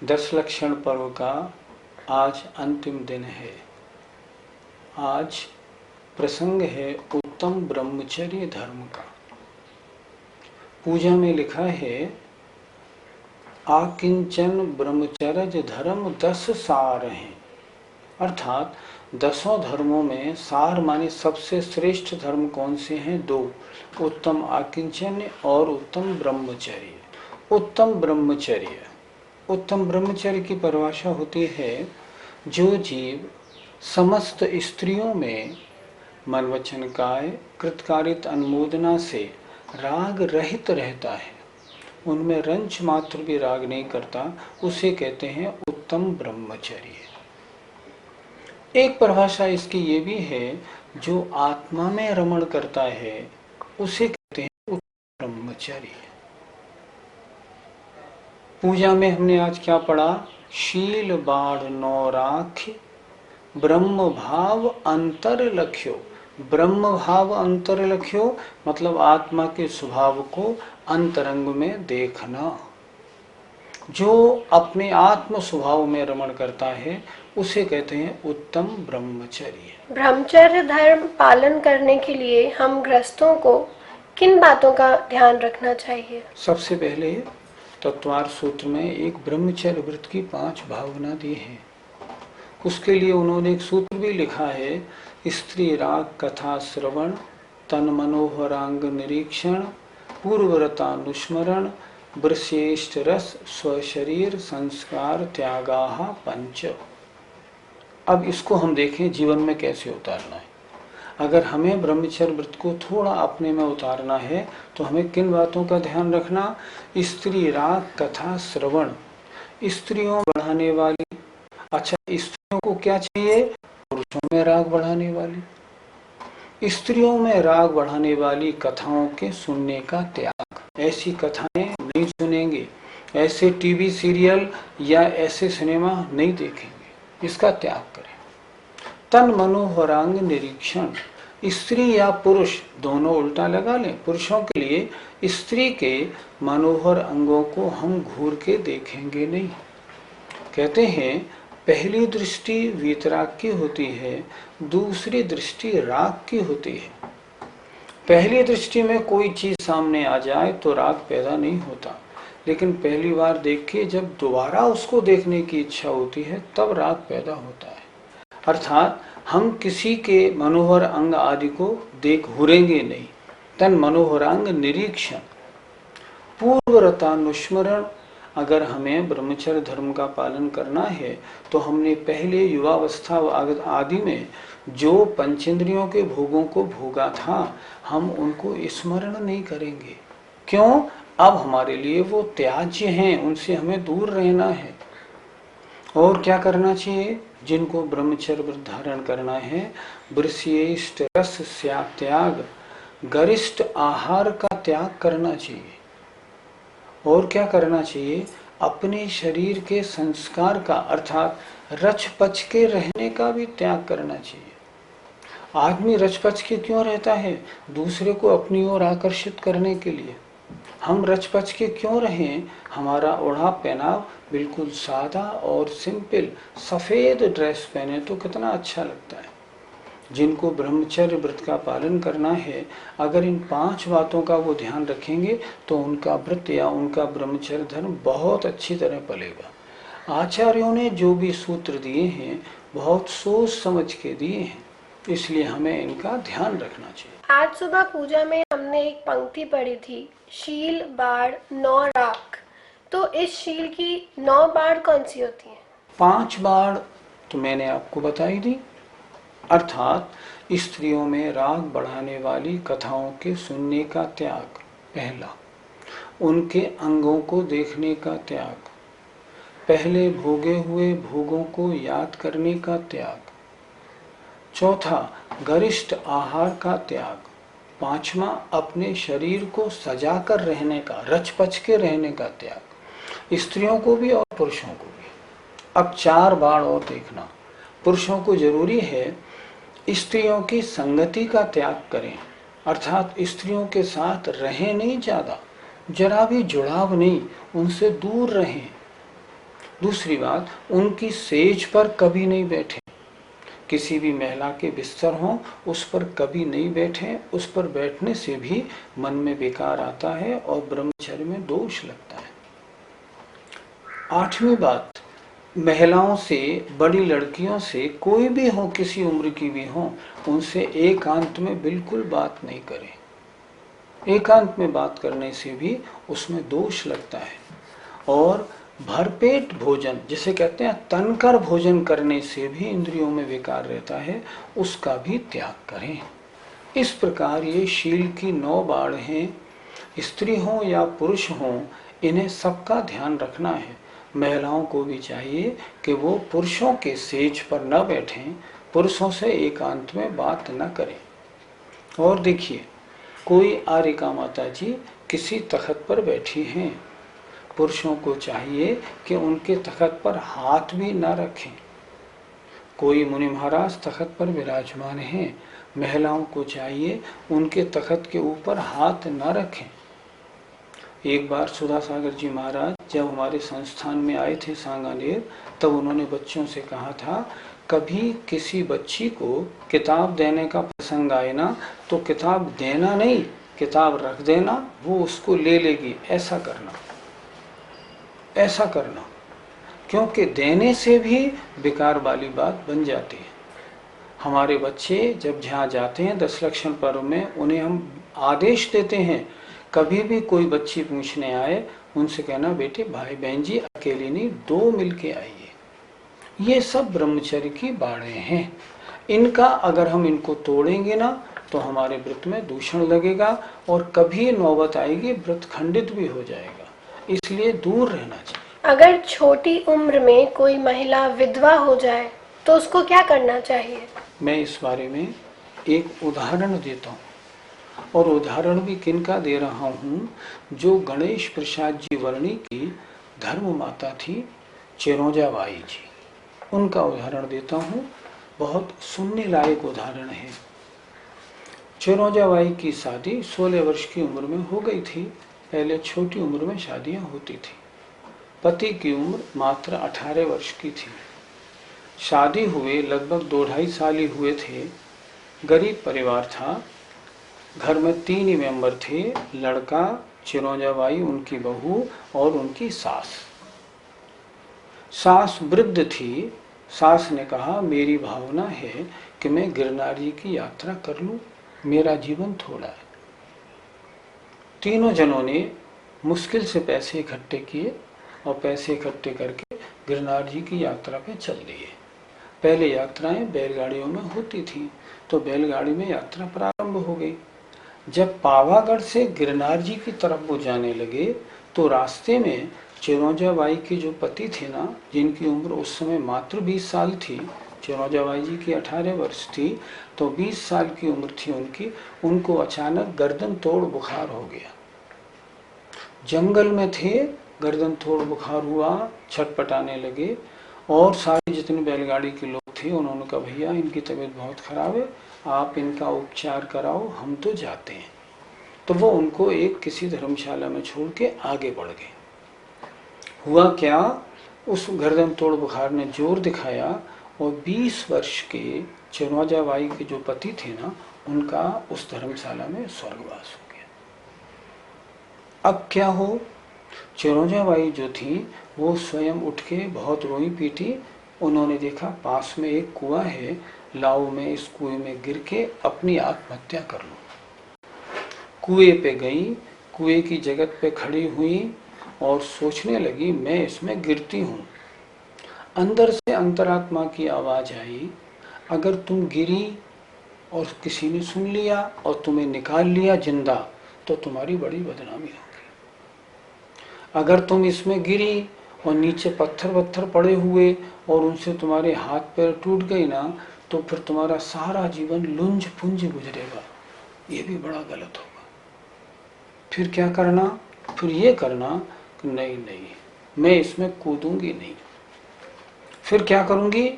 10 लक्षण पर्व का आज अंतिम दिन है। आज प्रसंग है उत्तम ब्रह्मचर्य धर्म का। पूजा में लिखा है आकिंचन ब्रह्मचर्य धर्म 10 सार हैं, अर्थात 10 धर्मों में सार माने सबसे श्रेष्ठ धर्म कौन से हैं? 2, उत्तम आकिंचन्य और उत्तम ब्रह्मचर्य। उत्तम ब्रह्मचर्य, उत्तम ब्रह्मचर्य की परिभाषा होती है जो जीव समस्त स्त्रियों में मन वचन काय कृतकारित अनुमोदना से राग रहित रहता है, उनमें रंच मात्र भी राग नहीं करता, उसे कहते हैं उत्तम ब्रह्मचर्य। एक परिभाषा इसकी ये भी है जो आत्मा में रमण करता है उसे कहते हैं उत्तम ब्रह्मचर्य। पूजा में हमने आज क्या पढ़ा? शील बाढ़ नौराख्य ब्रह्म भाव अंतर लख्यो। ब्रह्म भाव अंतर लख्यो मतलब आत्मा के स्वभाव को अंतरंग में देखना। जो अपने आत्म स्वभाव में रमण करता है उसे कहते हैं उत्तम ब्रह्मचर्य। ब्रह्मचर्य धर्म पालन करने के लिए हम गृहस्थों को किन बातों का ध्यान रखना चाहिए? सबसे पहले तत्वार सूत्र में एक ब्रह्मचर्य व्रत की 5 भावना दी है। उसके लिए उन्होंने एक सूत्र भी लिखा है, स्त्री राग कथा श्रवण तन मनोहरांग निरीक्षण पूर्वरतानुस्मरण वृश्रेष्ठ रस स्वशरीर संस्कार त्यागाः 5। अब इसको हम देखें जीवन में कैसे उतारना है। अगर हमें ब्रह्मचर्य व्रत को थोड़ा अपने में उतारना है तो हमें किन बातों का ध्यान रखना? स्त्री राग कथा श्रवण, स्त्रियों बढ़ाने वाली। अच्छा, स्त्रियों को क्या चाहिए? पुरुषों में राग बढ़ाने वाली। स्त्रियों में राग बढ़ाने वाली कथाओं के सुनने का त्याग। ऐसी कथाएं नहीं सुनेंगे, ऐसे टीवी सीरियल या ऐसे सिनेमा नहीं देखेंगे, इसका त्याग करें। तन मनोहरांग निरीक्षण, स्त्री या पुरुष दोनों उल्टा लगा लें। पुरुषों के लिए स्त्री के मनोहर अंगों को हम घूर के देखेंगे नहीं। कहते हैं पहली दृष्टि वीतराग की होती है, दूसरी दृष्टि राग की होती है। पहली दृष्टि में कोई चीज सामने आ जाए तो राग पैदा नहीं होता, लेकिन पहली बार देख के जब दोबारा उसको देखने की इच्छा होती है तब राग पैदा होता है। अर्थात हम किसी के मनोहर अंग आदि को देख घूरेंगे नहीं। तन मनोहरांग निरीक्षण। पूर्वरतानुस्मरण, अगर हमें ब्रह्मचर्य धर्म का पालन करना है तो हमने पहले युवावस्था आदि में जो पंचेंद्रियों के भोगों को भोगा था हम उनको स्मरण नहीं करेंगे। क्यों? अब हमारे लिए वो त्याज्य हैं, उनसे हमें दूर रहना है। और क्या करना चाहिए? जिनको ब्रह्मचर्य व्रत धारण करना है, वृश्रेष्ठ रस त्याग, गरिष्ठ आहार का त्याग करना चाहिए। और क्या करना चाहिए? अपने शरीर के संस्कार का अर्थात रच पच के रहने का भी त्याग करना चाहिए। आदमी रच पच के क्यों रहता है? दूसरे को अपनी ओर आकर्षित करने के लिए। हम रचपच के क्यों रहें? हमारा ओढ़ा पहनाव बिल्कुल सादा और सिंपल, सफेद ड्रेस पहने तो कितना अच्छा लगता है। जिनको ब्रह्मचर्य व्रत का पालन करना है, अगर इन 5 बातों का वो ध्यान रखेंगे तो उनका व्रत या उनका ब्रह्मचर्य धर्म बहुत अच्छी तरह पलेगा। आचार्यों ने जो भी सूत्र दिए हैं बहुत सोच समझ के दिए हैं, इसलिए हमें इनका ध्यान रखना चाहिए। आज सुबह पूजा में हमने एक पंक्ति पढ़ी थी, शील बाढ़ 9 राख। तो इस शील की 9 बाढ़ कौन सी होती है? 5 बाढ़ तो मैंने आपको बताई दी, अर्थात स्त्रियों में राग बढ़ाने वाली कथाओं के सुनने का त्याग पहला, उनके अंगों को देखने का त्याग, पहले भोगे हुए भोगों को याद करने का त्याग, चौथा गरिष्ठ आहार का त्याग, पांचवा अपने शरीर को सजाकर रहने का, रचपच के रहने का त्याग, स्त्रियों को भी और पुरुषों को भी। अब 4 बाढ़ और देखना। पुरुषों को जरूरी है स्त्रियों की संगति का त्याग करें, अर्थात स्त्रियों के साथ रहें नहीं, ज्यादा जरा भी जुड़ाव नहीं, उनसे दूर रहें। दूसरी बात, उनकी सेज पर कभी नहीं बैठे। किसी भी महिला के बिस्तर हो उस पर कभी नहीं बैठे। उस पर बैठने से भी मन में विकार आता है और ब्रह्मचर्य में दोष लगता है। 8वीं बात, महिलाओं से, बड़ी लड़कियों से, कोई भी हो, किसी उम्र की भी हो, उनसे एकांत में बिल्कुल बात नहीं करें। एकांत में बात करने से भी उसमें दोष लगता है। और भरपेट भोजन, जिसे कहते हैं तनकर भोजन करने से भी इंद्रियों में विकार रहता है, उसका भी त्याग करें। इस प्रकार ये शील की 9 बाड़ हैं। स्त्री हो या पुरुष हो, इन्हें सबका ध्यान रखना है। महिलाओं को भी चाहिए कि वो पुरुषों के सेज पर न बैठें, पुरुषों से एकांत में बात न करें। और देखिए, कोई आर्यिका माता जी किसी तख्त पर बैठी हैं, पुरुषों को चाहिए कि उनके तख्त पर हाथ भी न रखें। कोई मुनि महाराज तख्त पर विराजमान हैं, महिलाओं को चाहिए उनके तख्त के ऊपर हाथ न रखें। एक बार सुधा सागर जी महाराज जब हमारे संस्थान में आए थे सांगानेर, तब उन्होंने बच्चों से कहा था, कभी किसी बच्ची को किताब देने का प्रसंग आए ना, तो किताब देना नहीं, किताब रख देना, वो उसको ले लेगी, ऐसा करना, ऐसा करना। क्योंकि देने से भी विकार वाली बात बन जाती है। हमारे बच्चे जब जहाँ जाते हैं 10 लक्षण पर्व में, उन्हें हम आदेश देते हैं, कभी भी कोई बच्ची पूछने आए, उनसे कहना, बेटे भाई बहन जी अकेले नहीं, 2 मिलके आइए। ये सब ब्रह्मचर्य की बाड़े हैं। इनका अगर हम इनको तोड़ेंगे ना, तो हमारे व्रत में दूषण लगेगा और कभी नौबत आएगी व्रत खंडित भी हो जाएगा। इसलिए दूर रहना चाहिए। अगर छोटी उम्र में कोई महिला विधवा हो जाए तो उसको क्या करना चाहिए? मैं इस बारे में एक उदाहरण देता हूँ, और उदाहरण भी किनका दे रहा हूँ, जो गणेश प्रसाद जी वर्णी की धर्म माता थी चिरौंजा बाई जी, उनका उदाहरण देता हूँ। बहुत सुनने लायक उदाहरण है। चिरौंजा बाई की शादी 16 वर्ष की उम्र में हो गई थी। पहले छोटी उम्र में शादियां होती थी। पति की उम्र मात्र 18 वर्ष की थी। शादी हुए लगभग 2-2.5 साल ही हुए थे। गरीब परिवार था। घर में 3 ही मेंबर थे, लड़का, चिरौंजा बाई, उनकी बहू और उनकी सास। सास वृद्ध थी। सास ने कहा, मेरी भावना है कि मैं गिरनार जी की यात्रा कर लूं, मेरा जीवन थोड़ा है। तीनों जनों ने मुश्किल से पैसे इकट्ठे किए और पैसे इकट्ठे करके गिरनार जी की यात्रा पे चल दिए। पहले यात्राएं बैलगाड़ियों में होती थी, तो बैलगाड़ी में यात्रा प्रारंभ हो गई। जब पावागढ़ से गिरनार जी की तरफ वो जाने लगे, तो रास्ते में चिरौंजा बाई के जो पति थे ना, जिनकी उम्र उस समय मात्र 20 साल थी, चिरौंजा बाई जी की 18 वर्ष थी, तो 20 साल की उम्र थी उनकी, उनको अचानक गर्दन तोड़ बुखार हो गया। जंगल में थे, गर्दन तोड़ बुखार हुआ, छटपटाने लगे, और सारे जितने बैलगाड़ी के लोग थे उन्होंने कहा, भैया इनकी तबीयत बहुत खराब है, आप इनका उपचार कराओ, हम तो जाते हैं। तो वो उनको एक किसी धर्मशाला में छोड़ के आगे बढ़ गए। हुआ क्या, उस गर्दन तोड़ बुखार ने जोर दिखाया और 20 वर्ष के चिरौंजा बाई के जो पति थे ना, उनका उस धर्मशाला में स्वर्गवास हो गया। अब क्या हो, चिरौंजा बाई जो थी वो स्वयं उठ के बहुत रोई पीटी। उन्होंने देखा पास में एक कुआं है, लाओ मैं इस कुएं में गिर के अपनी आत्महत्या कर लूं। कुएं पे गई, कुएं की जगत पे खड़ी हुई और सोचने लगी, मैं इसमें गिरती हूँ। अंदर से अंतरात्मा की आवाज आई, अगर तुम गिरी और किसी ने सुन लिया और तुम्हें निकाल लिया जिंदा, तो तुम्हारी बड़ी बदनामी होगी। अगर तुम इसमें गिरी और नीचे पत्थर पड़े हुए और उनसे तुम्हारे हाथ पैर टूट गए ना, तो फिर तुम्हारा सारा जीवन लुंज पुंज गुजरेगा। ये भी बड़ा गलत होगा। फिर क्या करना, फिर ये करना कि नहीं नहीं, मैं इसमें कूदूंगी नहीं। फिर क्या करूंगी,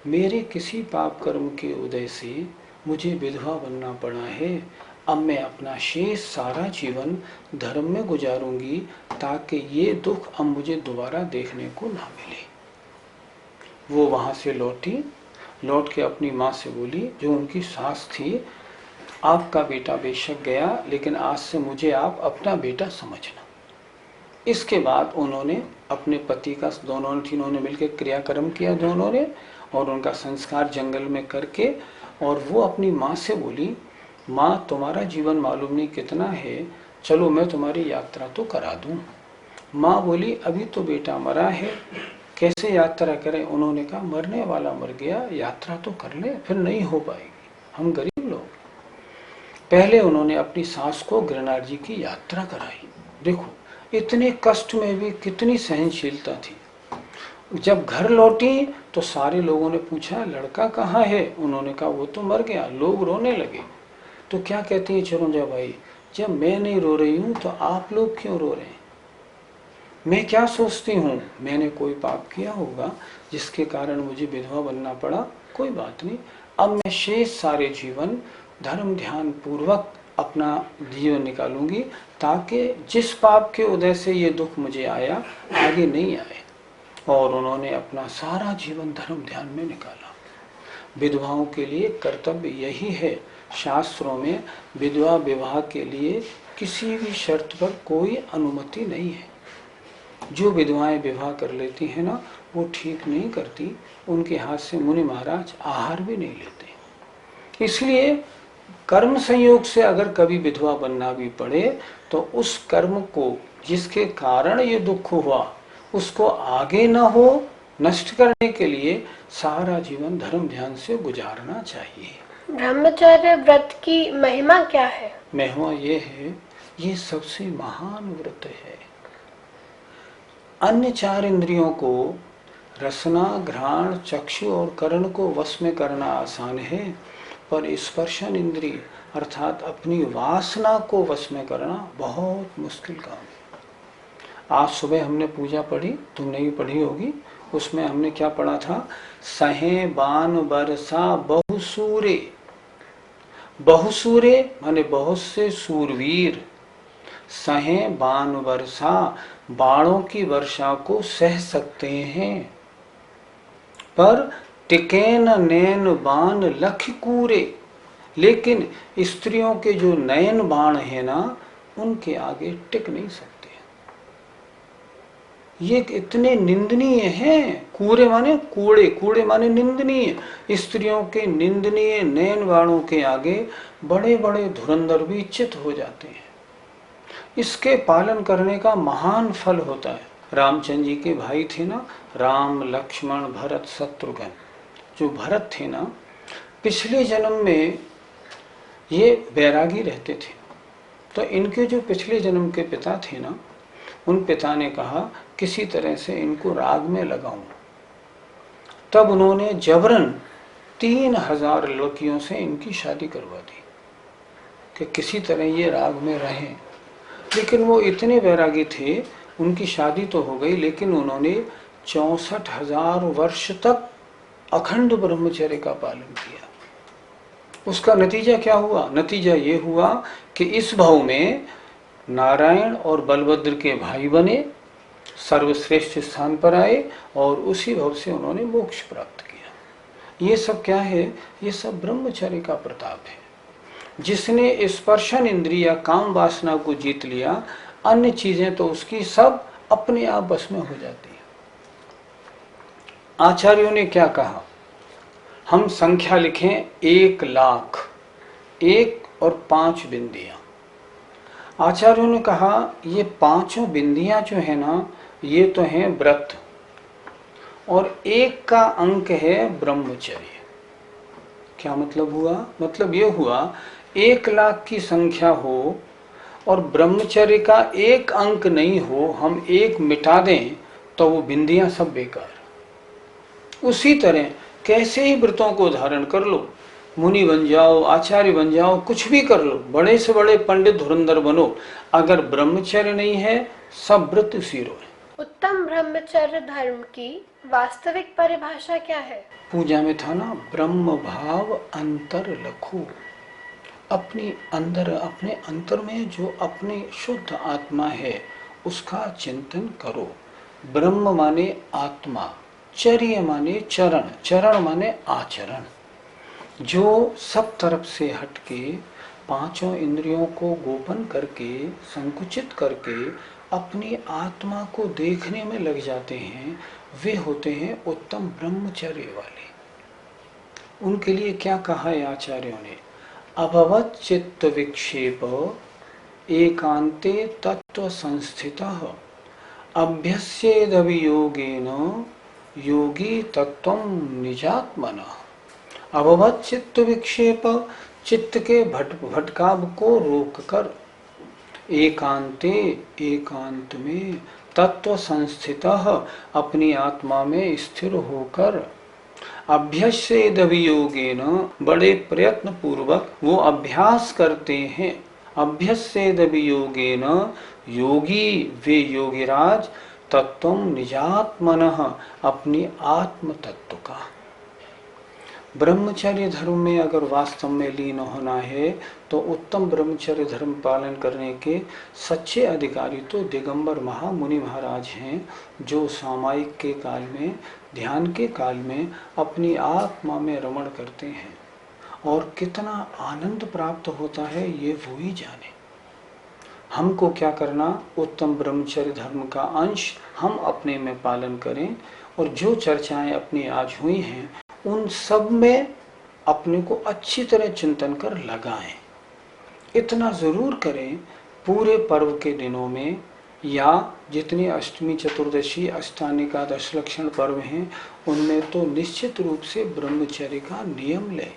मेरे किसी पाप कर्म के उदय से मुझे विधवा बनना पड़ा है, अब मैं अपना शेष सारा जीवन धर्म में गुजारूंगी ताकि ये दुख अब मुझे दोबारा देखने को ना मिले। वो वहां से लौटी, लौट के अपनी माँ से बोली, जो उनकी सास थी, आपका बेटा बेशक गया, लेकिन आज से मुझे आप अपना बेटा समझना। इसके बाद उन्होंने अपने पति का, दोनों तीनों ने मिलकर क्रियाक्रम किया दोनों ने, और उनका संस्कार जंगल में करके, और वो अपनी माँ से बोली, माँ तुम्हारा जीवन मालूम नहीं कितना है, चलो मैं तुम्हारी यात्रा तो करा दूं। माँ बोली, अभी तो बेटा मरा है, कैसे यात्रा करें? उन्होंने कहा, मरने वाला मर गया, यात्रा तो कर ले, फिर नहीं हो पाएगी, हम गरीब लोग। पहले उन्होंने अपनी सास को गिरनार जी की यात्रा कराई। देखो इतने कष्ट में भी कितनी सहनशीलता थी। जब घर लौटी तो सारे लोगों ने पूछा, लड़का कहाँ है? उन्होंने कहा, वो तो मर गया। लोग रोने लगे। तो क्या कहती है चिरंजा भाई, जब मैं नहीं रो रही हूँ तो आप लोग क्यों रो रहे हैं? मैं क्या सोचती हूँ, मैंने कोई पाप किया होगा जिसके कारण मुझे विधवा बनना पड़ा? कोई बात नहीं, अब मैं शेष सारे जीवन धर्म ध्यान पूर्वक अपना जीवन निकालूंगी ताकि जिस पाप के उदय से ये दुख मुझे आया आगे नहीं आए। और उन्होंने अपना सारा जीवन धर्म ध्यान में निकाला। विधवाओं के लिए कर्तव्य यही है। शास्त्रों में विधवा विवाह के लिए किसी भी शर्त पर कोई अनुमति नहीं है। जो विधवाएं विवाह कर लेती हैं ना, वो ठीक नहीं करती। उनके हाथ से मुनि महाराज आहार भी नहीं लेते। इसलिए कर्म संयोग से अगर कभी विधवा बनना भी पड़े तो उस कर्म को, जिसके कारण ये दुख हुआ, उसको आगे न हो, नष्ट करने के लिए सारा जीवन धर्म ध्यान से गुजारना चाहिए। ब्रह्मचर्य व्रत की महिमा क्या है? महिमा ये है, ये सबसे महान व्रत है। अन्य 4 इंद्रियों को, रसना, घ्राण, चक्षु और कर्ण को वश में करना आसान है, पर स्पर्शन इंद्रिय अर्थात अपनी वासना को वश में करना बहुत मुश्किल काम है। आज सुबह हमने पूजा पढ़ी, तुमने भी पढ़ी होगी, उसमें हमने क्या पढ़ा था? सहे बान बरसा बहुसूरे। बहुसूरे माने बहुत से सूरवीर। सहे बान वर्षा, बाणों की वर्षा को सह सकते हैं, पर टिकेन नैन बाण लख कूरे। लेकिन स्त्रियों के जो नयन बाण है ना, उनके आगे टिक नहीं सकते। ये इतने निंदनीय हैं। कूरे माने कूड़े, कूड़े माने निंदनीय। स्त्रियों के निंदनीय नयन बाणों के आगे बड़े बड़े धुरंधर भी चित हो जाते हैं। इसके पालन करने का महान फल होता है। रामचंद्र जी के भाई थे ना, राम, लक्ष्मण, भरत, शत्रुघ्न। जो भरत थे ना, पिछले जन्म में ये बैरागी रहते थे। तो इनके जो पिछले जन्म के पिता थे ना, उन पिता ने कहा किसी तरह से इनको राग में लगाऊं। तब उन्होंने जबरन 3000 लड़कियों से इनकी शादी करवा दी कि किसी तरह ये राग में रहें। लेकिन वो इतने वैरागी थे, उनकी शादी तो हो गई, लेकिन उन्होंने 64,000 वर्ष तक अखंड ब्रह्मचर्य का पालन किया। उसका नतीजा क्या हुआ? नतीजा ये हुआ कि इस भाव में नारायण और बलभद्र के भाई बने, सर्वश्रेष्ठ स्थान पर आए, और उसी भाव से उन्होंने मोक्ष प्राप्त किया। ये सब क्या है? ये सब ब्रह्मचर्य का प्रताप है। जिसने स्पर्शन इंद्रिय काम वासना को जीत लिया, अन्य चीजें तो उसकी सब अपने आप बस में हो जाती है। आचार्यों ने क्या कहा? हम संख्या लिखें 1,00,000, 1 और 5 बिंदियां। आचार्यों ने कहा ये 5 बिंदियां जो है ना, ये तो हैं व्रत, और 1 का अंक है ब्रह्मचर्य। क्या मतलब हुआ? मतलब ये हुआ 1,00,000 की संख्या हो और ब्रह्मचर्य का 1 अंक नहीं हो, हम 1 मिटा दें तो वो बिंदियां सब बेकार। उसी तरह कैसे ही व्रतों को धारण कर लो, मुनि बन जाओ, आचार्य बन जाओ, कुछ भी कर लो, बड़े से बड़े पंडित धुरंधर बनो, अगर ब्रह्मचर्य नहीं है, सब व्रत जीरो है। उत्तम ब्रह्मचर्य धर्म की वास्तविक परिभाषा क्या है? पूजा में था ना, ब्रह्म भाव अंतर लखो। अपनी अंदर, अपने अंतर में जो अपनी शुद्ध आत्मा है उसका चिंतन करो। ब्रह्म माने आत्मा, चर्य माने चरण, चरण माने आचरण। जो सब तरफ से हटके पांचों इंद्रियों को गोपन करके, संकुचित करके अपनी आत्मा को देखने में लग जाते हैं, वे होते हैं उत्तम ब्रह्मचर्य वाले। उनके लिए क्या कहा है आचार्यों ने? अभवत चित्त विक्षेप एकांते तत्व संस्थितः अभ्यस्येदवियोगेन योगी तत्वं निजात्मनः। अभवत चित्त विक्षेप, चित्त के भटकाव को रोककर, एकांते, एकांत में, तत्व संस्थितः, अपनी आत्मा में स्थिर होकर, अभ्यस्येदवियोगेन, बड़े प्रयत्न पूर्वक वो अभ्यास करते हैं। अभ्यस्येदवियोगेन, योगी वे योगिराज, तत्वं निजात्मनः, अपनी आत्म तत्व का। ब्रह्मचर्य धर्म में अगर वास्तव में लीन होना है तो उत्तम ब्रह्मचर्य धर्म पालन करने के सच्चे अधिकारी तो दिगंबर महामुनि महाराज हैं, जो सामायिक के काल में, ध्यान के काल में अपनी आत्मा में रमण करते हैं। और कितना आनंद प्राप्त होता है ये वो ही जाने। हमको क्या करना? उत्तम ब्रह्मचर्य धर्म का अंश हम अपने में पालन करें, और जो चर्चाएं अपनी आज हुई हैं उन सब में अपने को अच्छी तरह चिंतन कर लगाएं। इतना जरूर करें, पूरे पर्व के दिनों में या जितनी अष्टमी, चतुर्दशी, अष्टानिका, दशलक्षण पर्व हैं उनमें तो निश्चित रूप से ब्रह्मचर्य का नियम लें।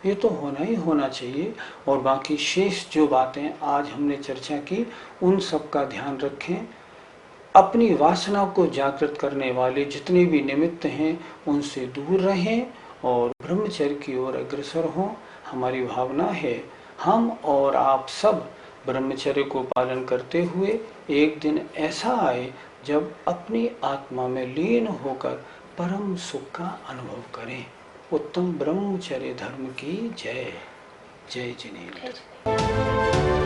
ये तो होना ही होना चाहिए। और बाकी शेष जो बातें आज हमने चर्चा की उन सब का ध्यान रखें। अपनी वासना को जागृत करने वाले जितने भी निमित्त हैं उनसे दूर रहें और ब्रह्मचर्य की ओर अग्रसर हों। हमारी भावना है हम और आप सब ब्रह्मचर्य को पालन करते हुए एक दिन ऐसा आए जब अपनी आत्मा में लीन होकर परम सुख का अनुभव करें। उत्तम ब्रह्मचर्य धर्म की जय। जय जिनेन्द्र।